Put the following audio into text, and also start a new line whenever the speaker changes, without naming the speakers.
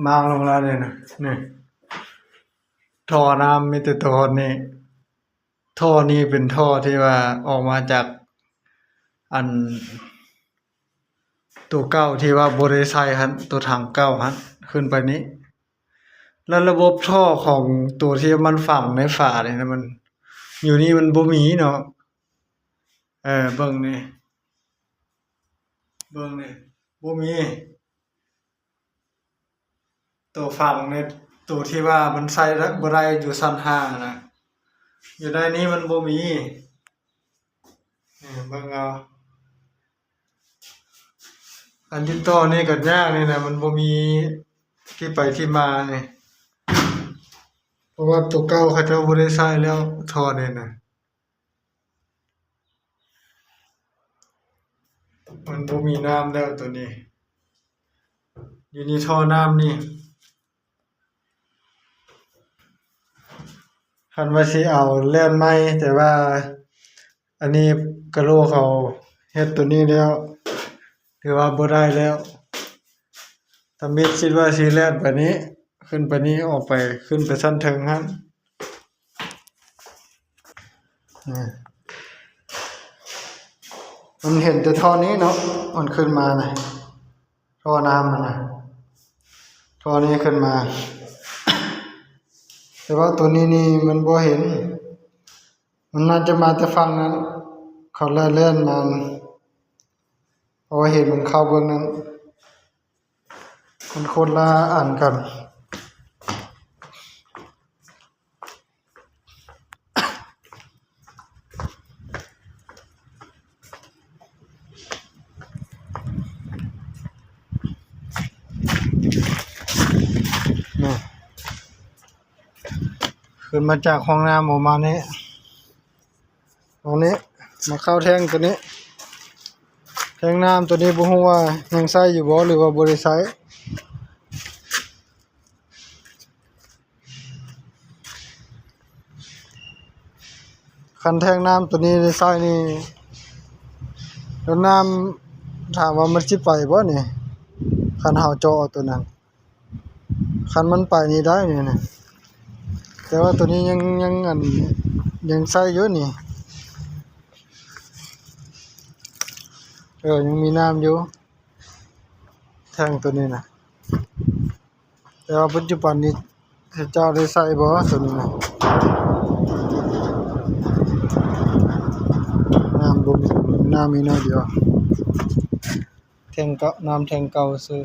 มาลงแล้วเนี่ยนะนี่ท่อน้ำมีแต่ท่อนี่ท่อนี้เป็นท่อที่ว่าออกมาจากอันตัวเก้าที่ว่าบ่ได้ใช้หั้นตัวถังเก้าหั้นขึ้นไปนี้แล้วระบบท่อของตัวที่มันฝังในฝานี่นะมันอยู่นี่มันบ่มีเนาะเบิ่งนี่บ่มีตัวฝังในตัวที่ว่ามันใส่บ่ได้อยู่ชั้น5นะอยู่ในนี้มันบ่มีนี่เบิ่งเอาอันที่ต่อนี่ก็ยากนี่นะมันบ่มีที่ไปที่มานี่เพราะว่าตัวเก่าเขาเจ้าบ่ได้ใช้แล้วท่อนี่นะมันบ่มีน้ำแล้วตัวนี้อยู่นี่ท่อน้ำนี่คันว่าสิเอาแล่นใหม่แต่ว่าอันนี้กะโลเขาเฮ็ดตัวนี้แล้วถือว่าบ่ได้แล้วถ้ามิดคิดว่าสิแล่นไปนี้ขึ้นไปนี้ออกไปขึ้นไปชั้นเทิงหั่นมันเห็นแต่ท่อนี้เนาะมันขึ้นมาน่ะท่อน้ำมันน่ะท่อนี้ขึ้นมาแต่ว่าตัวนี้นี่มันบ่เห็นมันน่าจะมาแต่ฝั่งนั้นเขาเลื่อนมาเพราะว่าเห็นมันเข้าเบื้องนั้นมันคนละอ่านกันนี่ขึ้นมาจากห้องน้ำออกมานี้ตรงนี้มาเข้าแท่งตัวนี้แท่งน้ำตัวนี้บ่ฮู้ว่ายังใช้อยู่บ่หรือว่าบ่ได้ใช้คันแท่งน้ำตัวนี้ได้ใช้นี่แล้วน้ำถามว่ามันสิไปบ่นี่คันเฮาเจาะตัวนั้นคันมันไปนี่ได้นี่นะแต่ว่าตัวนี้ยังใช้อยู่นี่ยังมีน้ำอยู่แท่งตัวนี้นะแต่ว่าปัจจุบันนี้เจ้าได้ใส่บ่ตัวนี้นะน้ำบ่มีน้ำมีน้อยเดียวแท่งเก่าน้ำแท่งเก่าซื่อ